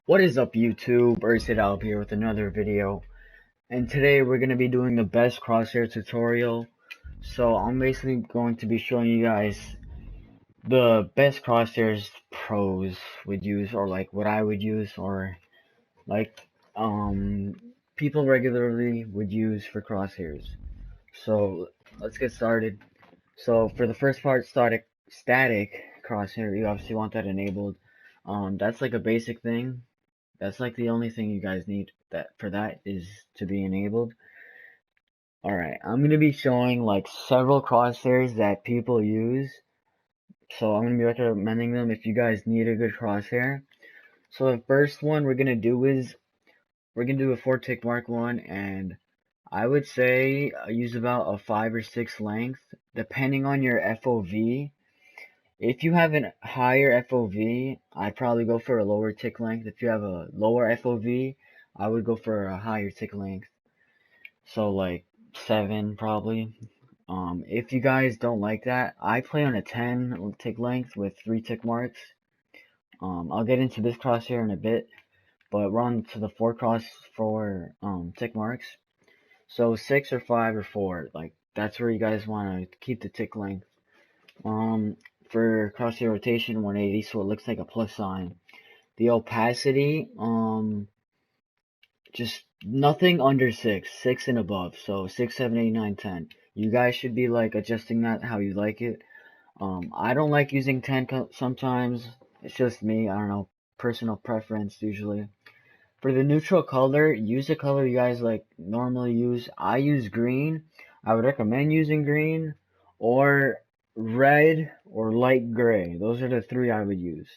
What is up YouTube? Ursid here with another video, and today we're going to be doing the best crosshair tutorial. So I'm basically going to be showing you guys the best crosshairs pros would use, or like what I would use, or like um people regularly would use for crosshairs. So let's get started. So for the first part, static crosshair, you obviously want that enabled. That's like a basic thing. That's like the only thing you guys need that is to be enabled. Alright, I'm gonna be showing like several crosshairs that people use. So I'm gonna be recommending them if you guys need a good crosshair. So the first one we're gonna do is we're gonna do a 4 tick mark one, and I would say use about a 5 or 6 length depending on your FOV. If you have a higher FOV, I'd probably go for a lower tick length. If you have a lower FOV, I would go for a higher tick length. So like 7 probably. If you guys don't like that, I play on a 10 tick length with 3 tick marks. I'll get into this crosshair in a bit, but we're on to the 4 tick marks. So 6 or 5 or 4, like that's where you guys want to keep the tick length. Um, for crosshair rotation 180, so it looks like a plus sign. The opacity, just nothing under 6 and above. So 6, 7, 8, 9, 10. You guys should be like adjusting that how you like it. I don't like using 10 sometimes. It's just me. I don't know. Personal preference usually. For the neutral color, use a color you guys like normally use. I use green. I would recommend using green or red or light gray. Those are the three I would use.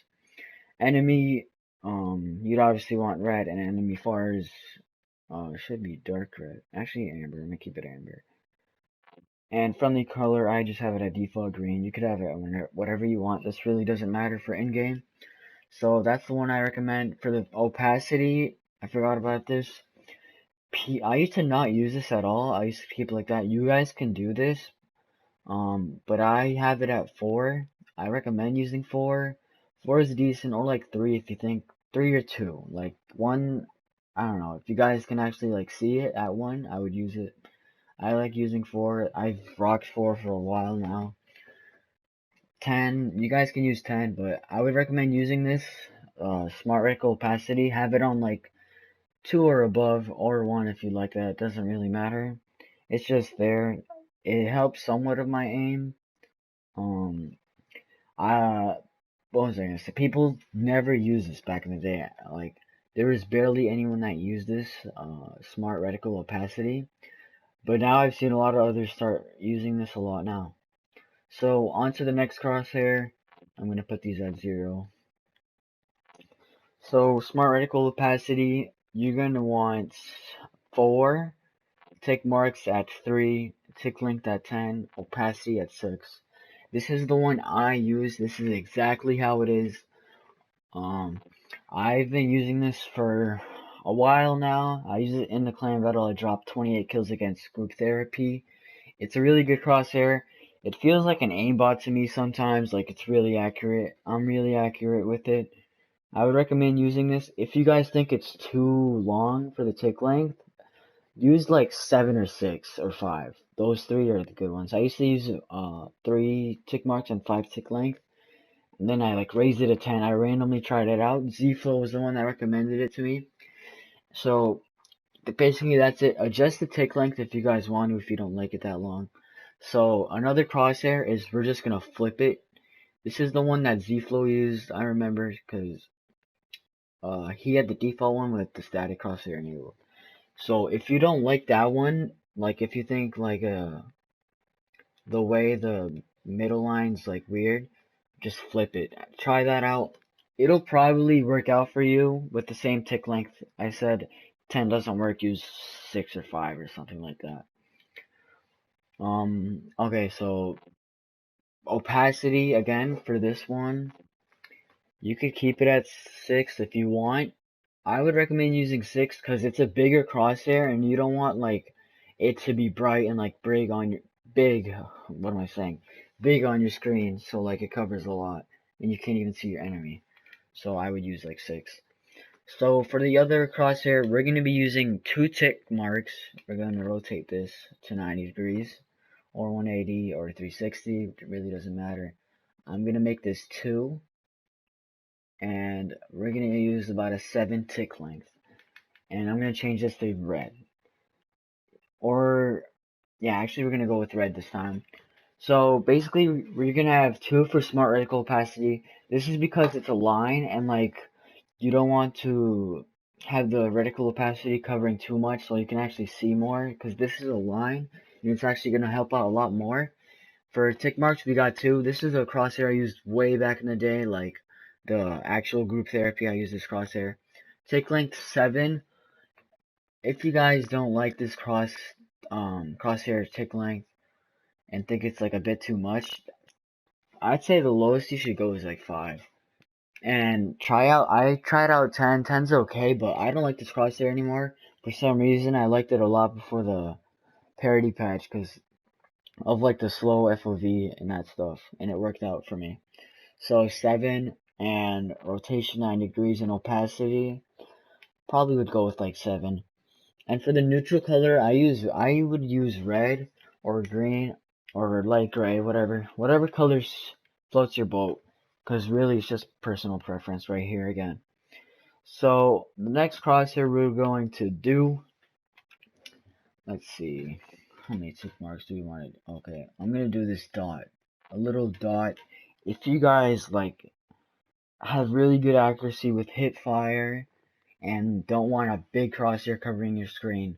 Enemy, you'd obviously want red, and enemy fars, should be dark red. Actually, amber. I'm gonna keep it amber. And friendly color, I just have it at default green. You could have it whatever you want. This really doesn't matter for in-game. So that's the one I recommend. For the opacity, I forgot about this. I used to not use this at all. I used to keep it like that. You guys can do this. But I have it at 4. I recommend using 4. 4 is decent, or like 3 if you think 3 or 2. Like 1, I don't know. If you guys can actually like see it at 1, I would use it. I like using 4. I've rocked 4 for a while now. 10, you guys can use 10, but I would recommend using this smart reticle opacity. Have it on like 2 or above, or 1 if you like that. It doesn't really matter. It's just there. It helps somewhat of my aim. Um, I what was I gonna say? People never used this back in the day. Like there was barely anyone that used this smart reticle opacity. But now I've seen a lot of others start using this a lot now. So on to the next crosshair. I'm gonna put these at 0. So smart reticle opacity, you're gonna want 4, tick marks at 3, tick length at 10, opacity at 6. This is the one I use. This is exactly how it is. Um, I've been using this for a while now. I use it in the clan battle. I dropped 28 kills against group therapy. It's a really good crosshair. It feels like an aimbot to me sometimes, like it's really accurate. I'm really accurate with it. I would recommend using this. If you guys think it's too long for the tick length, use like 7 or 6 or 5. Those 3 are the good ones. I used to use 3 tick marks and 5 tick length. And then I like raised it to 10. I randomly tried it out. Z-Flow was the one that recommended it to me. So basically that's it. Adjust the tick length if you guys want to, if you don't like it that long. So another crosshair is we're just gonna flip it. This is the one that Z-Flow used. I remember because he had the default one with the static crosshair enabled. So if you don't like that one, like if you think like the way the middle line's like weird, just flip it. Try that out. It'll probably work out for you with the same tick length. I said 10 doesn't work, use 6 or 5 or something like that. Okay, so opacity again for this one. You could keep it at 6 if you want. I would recommend using 6 because it's a bigger crosshair and you don't want like it to be bright and like big on your what am I saying? Big on your screen, so like it covers a lot and you can't even see your enemy. So I would use like 6. So for the other crosshair, we're going to be using 2 tick marks. We're going to rotate this to 90 degrees, or 180, or 360. It really doesn't matter. I'm going to make this 2, and we're going to use about a 7 tick length. And I'm going to change this to red. Or, yeah, actually we're going to go with red this time. So basically, we're going to have 2 for smart reticle opacity. This is because it's a line, and like, you don't want to have the reticle opacity covering too much so you can actually see more, because this is a line and it's actually going to help out a lot more. For tick marks, we got 2. This is a crosshair I used way back in the day, like the actual group therapy. I use this crosshair. Tick length 7. If you guys don't like this crosshair tick length and think it's like a bit too much, I'd say the lowest you should go is like 5. And I tried out 10. 10's okay, but I don't like this crosshair anymore. For some reason, I liked it a lot before the parity patch because of like the slow FOV and that stuff, and it worked out for me. So 7 and rotation 9 degrees and opacity, probably would go with like 7. And for the neutral color, I would use red or green or light gray, whatever colors floats your boat, because really it's just personal preference right here again. So the next crosshair we're going to do, let's see, how many tick marks do we want to, okay, I'm going to do this dot, a little dot. If you guys like have really good accuracy with hip fire and don't want a big crosshair covering your screen,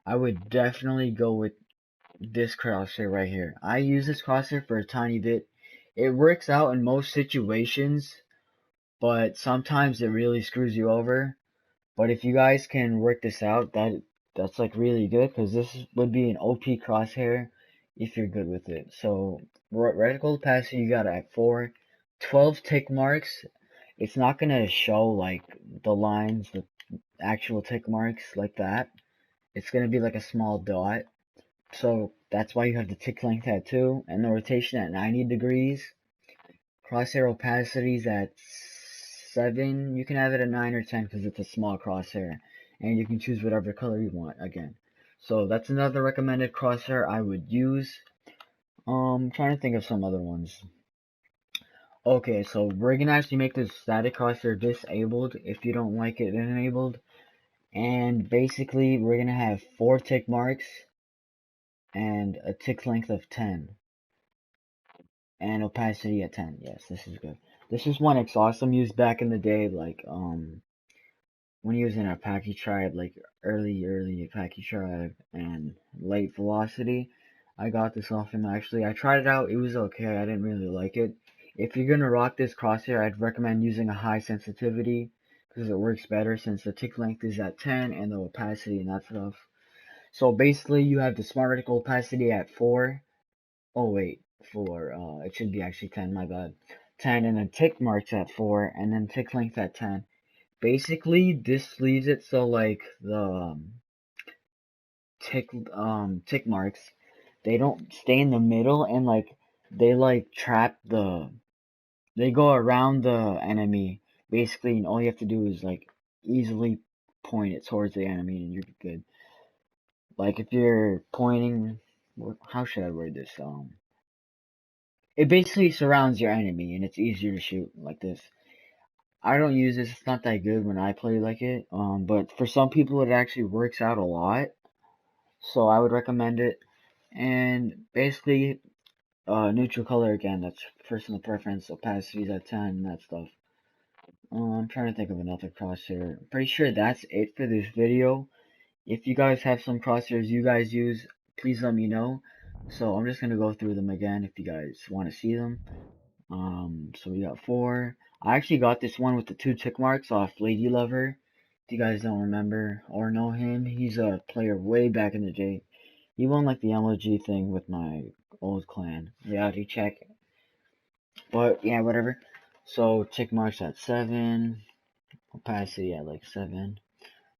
I would definitely go with this crosshair right here. I use this crosshair for a tiny bit. It works out in most situations, but sometimes it really screws you over. But if you guys can work this out, that's like really good, because this would be an OP crosshair if you're good with it. So reticle opacity you got at 4, 12 tick marks. It's not gonna show like the lines, the actual tick marks like that. It's gonna be like a small dot. So that's why you have the tick length at 2 and the rotation at 90 degrees. Crosshair opacities at 7. You can have it at 9 or 10 because it's a small crosshair. And you can choose whatever color you want again. So that's another recommended crosshair I would use. Trying to think of some other ones. Okay, so we're gonna actually make this static crosshair disabled if you don't like it enabled. And basically we're gonna have 4 tick marks and a tick length of 10. And opacity at 10. Yes, this is good. This is one exhaustum used back in the day, like when he was in Apache Tribe, like early Apache Tribe and late Velocity. I got this off him actually. I tried it out, it was okay, I didn't really like it. If you're gonna rock this crosshair, I'd recommend using a high sensitivity because it works better since the tick length is at 10 and the opacity and that stuff. So basically you have the smart reticle opacity at 4. Oh wait, 4, it should be actually 10, my bad. 10 and then tick marks at 4 and then tick length at 10. Basically, this leaves it so like the tick marks, they don't stay in the middle and like they like trap they go around the enemy basically, and all you have to do is like easily point it towards the enemy and you're good. Like if you're pointing, how should I word this? It basically surrounds your enemy and it's easier to shoot like this. I don't use this, it's not that good when I play like it, but for some people it actually works out a lot, so I would recommend it. And basically, neutral color again, that's personal preference, opacities at 10, and that stuff. I'm trying to think of another crosshair. I'm pretty sure that's it for this video. If you guys have some crosshairs you guys use, please let me know. So I'm just gonna go through them again if you guys want to see them. So we got 4. I actually got this one with the 2 tick marks off Lady Lover. If you guys don't remember or know him, he's a player way back in the day. He won like the MLG thing with my old clan. Reality check. But yeah, whatever. So tick marks at 7. Opacity at like 7.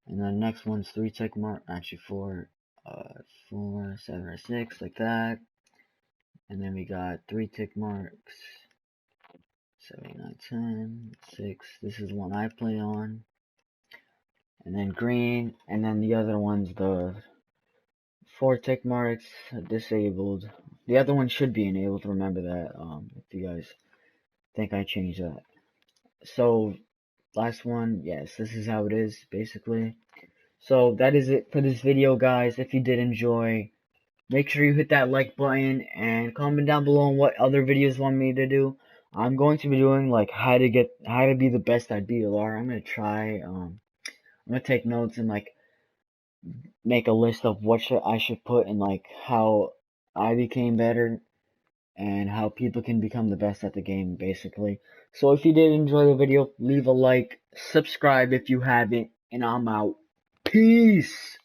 And then next one's 3 tick mark, actually 4. 4, 7, or 6, like that. And then we got 3 tick marks. 7, 8, 9, 10, 6. This is one I play on. and then green, and then the other one's the 4 tick marks disabled. The other one should be enabled, remember that, if you guys think I changed that. So, last one, yes, this is how it is, basically. So, that is it for this video, guys. If you did enjoy, make sure you hit that like button, and comment down below on what other videos you want me to do. I'm going to be doing, like, how to be the best at BLR. I'm gonna try, I'm gonna take notes and, like, make a list of what I should put and, like, how I became better and how people can become the best at the game, basically. So if you did enjoy the video, leave a like, subscribe if you haven't, and I'm out. Peace!